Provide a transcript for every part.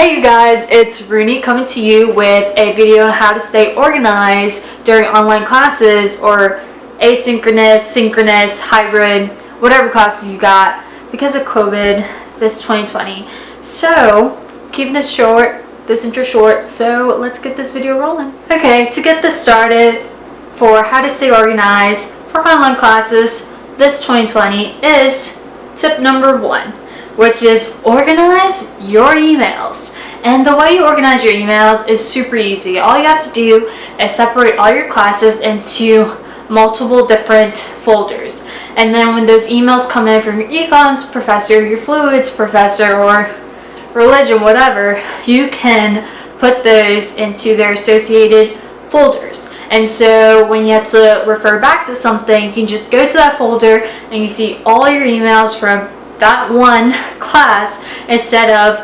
Hey you guys, it's Runi coming to you with a video on how to stay organized during online classes or asynchronous, synchronous, hybrid, whatever classes you got because of COVID this 2020. So, keeping this short, this intro short, so let's get this video rolling. Okay, to get this started for how to stay organized for online classes this 2020 is tip number 1. Which is organize your emails. And the way you organize your emails is super easy. All you have to do is separate all your classes into multiple different folders. And then when those emails come in from your econs professor, your fluids professor, or religion, whatever, you can put those into their associated folders. And so when you have to refer back to something, you can just go to that folder and you see all your emails from that one class instead of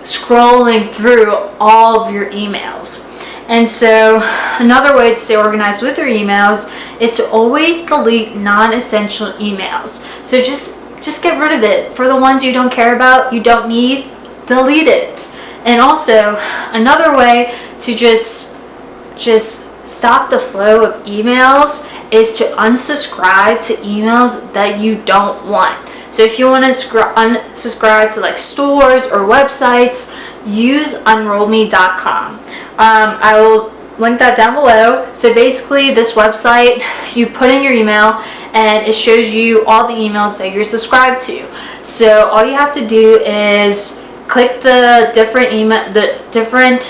scrolling through all of your emails. And so another way to stay organized with your emails is to always delete non-essential emails. So just get rid of it. For the ones you don't care about, you don't need, delete it. And also another way to just stop the flow of emails is to unsubscribe to emails that you don't want. So if you want to unsubscribe to like stores or websites, use unrollme.com. I will link that down below. So basically this website, you put in your email and it shows you all the emails that you're subscribed to. So all you have to do is click the different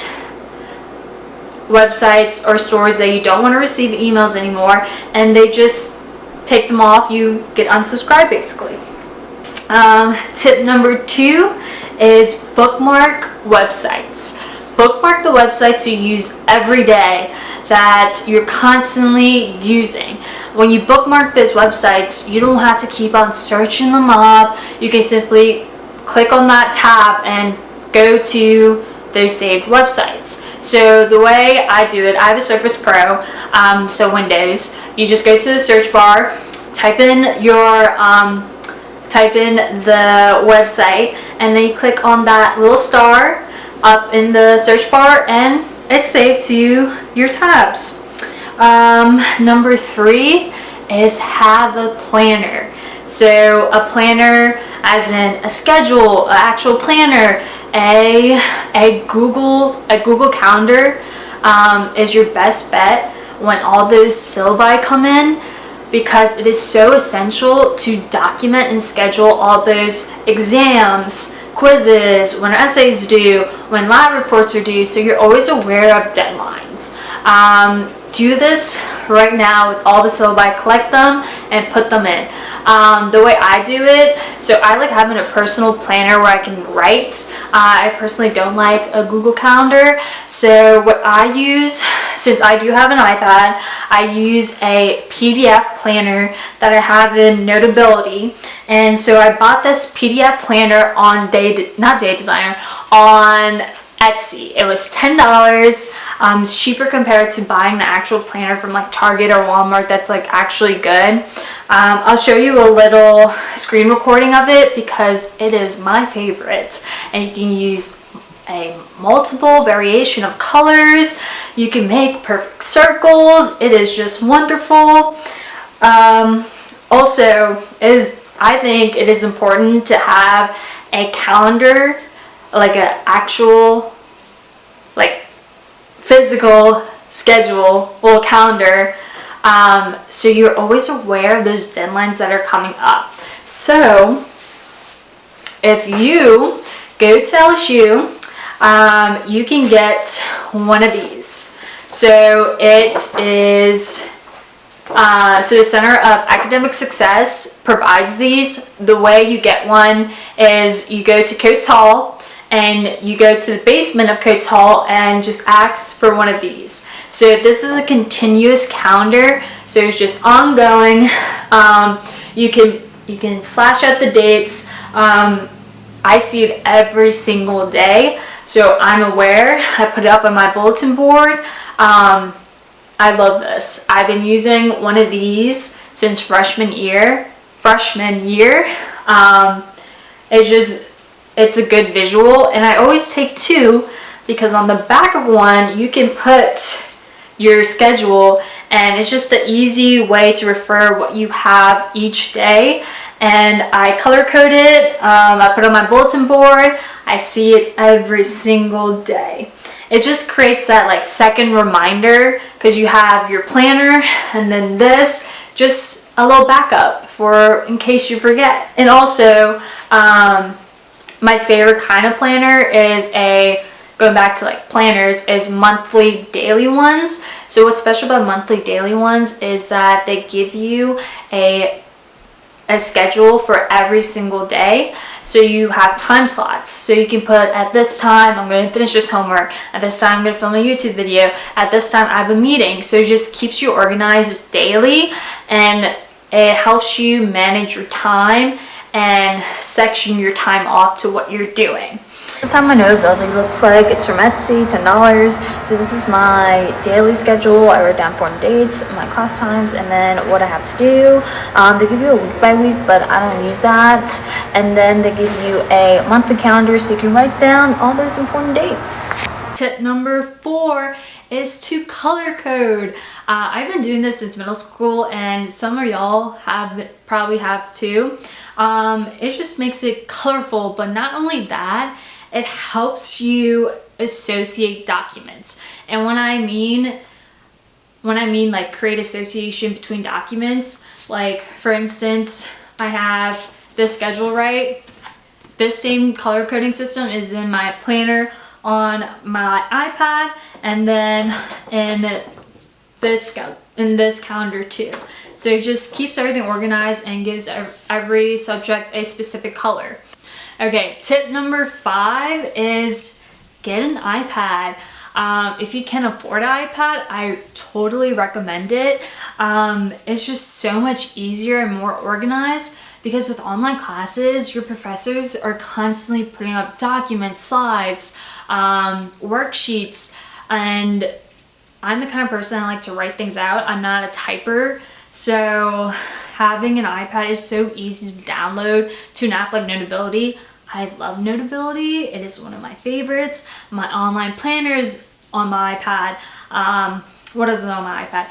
websites or stores that you don't want to receive emails anymore, and they just take them off. You get unsubscribed basically. Tip number 2 is bookmark websites. Bookmark the websites you use every day that you're constantly using. When you bookmark those websites, you don't have to keep on searching them up. You can simply click on that tab and go to those saved websites. So the way I do it, I have a Surface Pro, so Windows. You just go to the search bar, type in the website, and then you click on that little star up in the search bar, and it's saved to your tabs. Number 3 is have a planner. So a planner as in a schedule, an actual planner, a Google Calendar is your best bet when all those syllabi come in, because it is so essential to document and schedule all those exams, quizzes, when essays due, when lab reports are due, so you're always aware of deadlines. Do this right now with all the syllabi, collect them and put them in. The way I do it, so I like having a personal planner where I can write. I personally don't like a Google Calendar, so what I use, since I do have an iPad, I use a PDF planner that I have in Notability. And so I bought this PDF planner on on Etsy. It was $10. It's cheaper compared to buying the actual planner from like Target or Walmart that's like actually good. I'll show you a little screen recording of it because it is my favorite, and you can use a multiple variation of colors. You can make perfect circles. It is just wonderful. Also, I think it is important to have a calendar, like an actual, like physical schedule, little calendar, so you're always aware of those deadlines that are coming up. So if you go to LSU, you can get one of these. So it is so the Center of Academic Success provides these. The way you get one is you go to Coates Hall and you go to the basement of Coates Hall and just ask for one of these. So this is a continuous calendar, so it's just ongoing. You can slash out the dates. I see it every single day, so I'm aware. I put it up on my bulletin board. I love this. I've been using one of these since freshman year. It's just it's a good visual. And I always take two because on the back of one you can put your schedule, and it's just an easy way to refer what you have each day. And I color code it. I put it on my bulletin board. I see it every single day. It just creates that like second reminder, because you have your planner and then this, just a little backup for in case you forget. And also my favorite kind of planner is going back to like planners, is monthly daily ones. So what's special about monthly daily ones is that they give you a schedule for every single day. So you have time slots. So you can put, at this time I'm going to finish this homework, at this time I'm going to film a YouTube video, at this time I have a meeting. So it just keeps you organized daily, and it helps you manage your time and section your time off to what you're doing. This is how my notability looks like. It's from Etsy, $10. So this is my daily schedule. I wrote down important dates, my class times, and then what I have to do. They give you a week by week, but I don't use that. And then they give you a monthly calendar so you can write down all those important dates. Tip number 4 is to color code. I've been doing this since middle school, and some of y'all probably have too. It just makes it colorful, but not only that, it helps you associate documents. And when I mean like create association between documents, like for instance, I have this schedule, right? This same color coding system is in my planner on my iPad, and then in this calendar too. So it just keeps everything organized and gives every subject a specific color. Okay, tip number 5 is get an iPad. If you can afford an iPad, I totally recommend it. It's just so much easier and more organized, because with online classes, your professors are constantly putting up documents, slides, worksheets, and I'm the kind of person I like to write things out. I'm not a typer, so having an iPad is so easy to download to an app like Notability. I love Notability. It is one of my favorites. My online planners on my iPad. What else is on my iPad?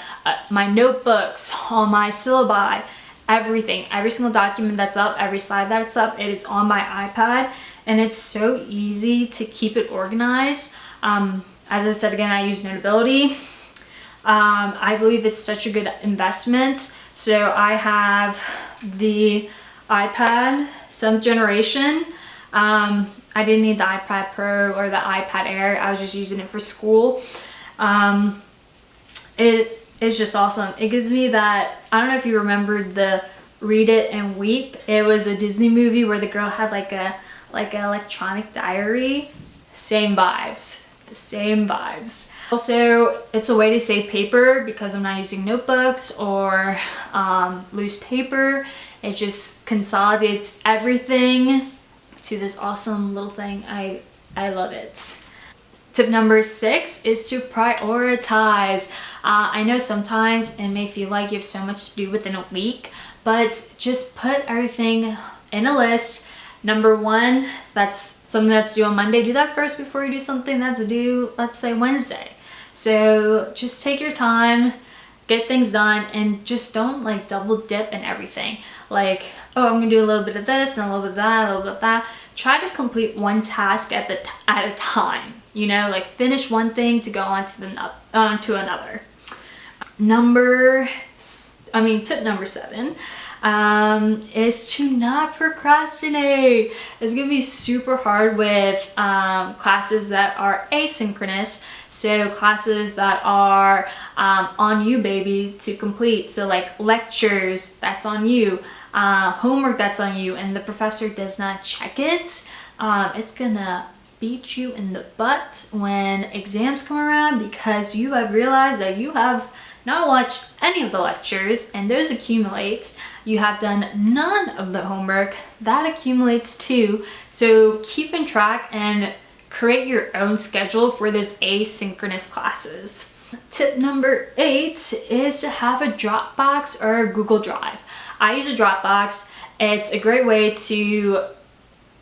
My notebooks, all my syllabi, everything. Every single document that's up, every slide that's up, it is on my iPad. And it's so easy to keep it organized. As I said again, I use Notability. I believe it's such a good investment. So I have the iPad 7th generation. I didn't need the iPad Pro or the iPad Air. I was just using it for school. It is just awesome. It gives me that, I don't know if you remembered the Read It and Weep. It was a Disney movie where the girl had like an electronic diary. Same vibes. The same vibes. Also, it's a way to save paper because I'm not using notebooks or loose paper. It just consolidates everything to this awesome little thing. I love it. Tip number 6 is to prioritize. I know sometimes it may feel like you have so much to do within a week, but just put everything in a list. Number 1, that's something that's due on Monday. Do that first before you do something that's due, let's say, Wednesday. So just take your time, get things done, and just don't like double dip in everything. Like, oh, I'm gonna do a little bit of this and a little bit of that, a little bit of that. Try to complete one task at a time. You know, like finish one thing to go on to another. Tip number 7 is to not procrastinate. It's gonna be super hard with classes that are asynchronous. So classes that are on you, baby, to complete. So like lectures, that's on you. Homework, that's on you, and the professor does not check it. It's gonna beat you in the butt when exams come around, because you have realized that you have not watched any of the lectures, and those accumulate. You have done none of the homework, that accumulates too. So keep in track and create your own schedule for those asynchronous classes. Tip number 8 is to have a Dropbox or a Google Drive. I use a Dropbox. It's a great way to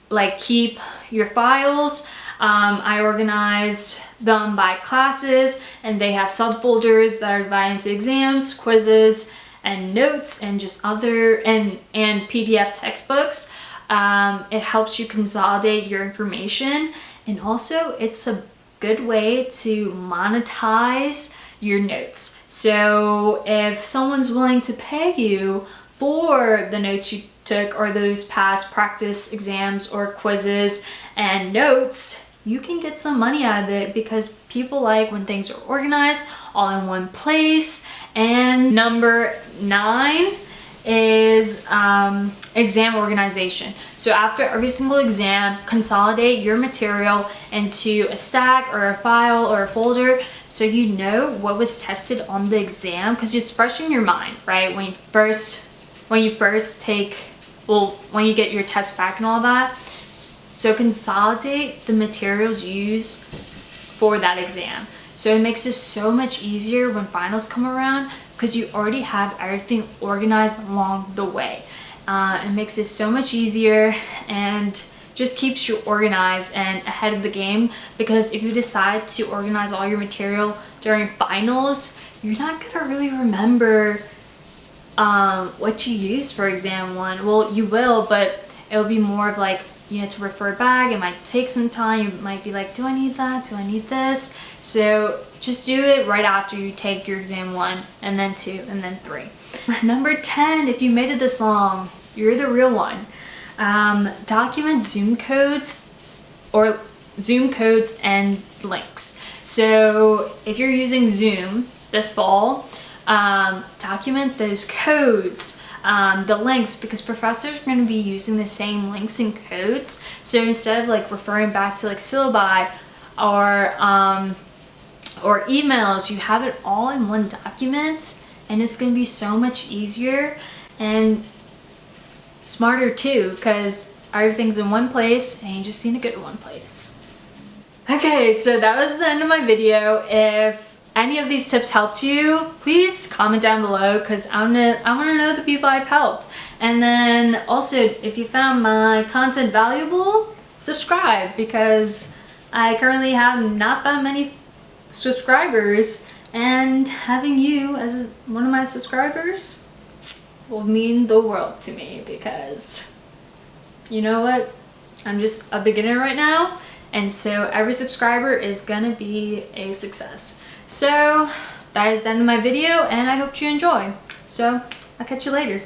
like keep your files. I organized them by classes, and they have subfolders that are divided into exams, quizzes, and notes, and just other and PDF textbooks. It helps you consolidate your information, and also it's a good way to monetize your notes. So if someone's willing to pay you for the notes you took or those past practice exams or quizzes and notes, you can get some money out of it, because people like when things are organized all in one place. And number 9 is exam organization. So after every single exam, consolidate your material into a stack or a file or a folder, so you know what was tested on the exam, because it's fresh in your mind, right? When you first take, well, when you get your test back and all that. So consolidate the materials used for that exam. So it makes it so much easier when finals come around, because you already have everything organized along the way. It makes it so much easier and just keeps you organized and ahead of the game, because if you decide to organize all your material during finals, you're not gonna really remember what you used for exam 1. Well, you will, but it'll be more of like, you have to refer back. It might take some time. You might be like, do I need that? Do I need this? So just do it right after you take your exam 1, and then 2, and then 3. Number 10, if you made it this long, you're the real one. Document Zoom codes and links. So if you're using Zoom this fall, document those codes, the links, because professors are going to be using the same links and codes. So instead of like referring back to like syllabi or emails, you have it all in one document, and it's going to be so much easier and smarter too, because everything's in one place and you just need to go to one place. Okay, so that was the end of my video. If any of these tips helped you, please comment down below, because I want to know the people I've helped. And then also, if you found my content valuable, subscribe, because I currently have not that many subscribers, and having you as one of my subscribers will mean the world to me, because you know what? I'm just a beginner right now, and so every subscriber is gonna be a success. So that is the end of my video, and I hope you enjoy. So I'll catch you later.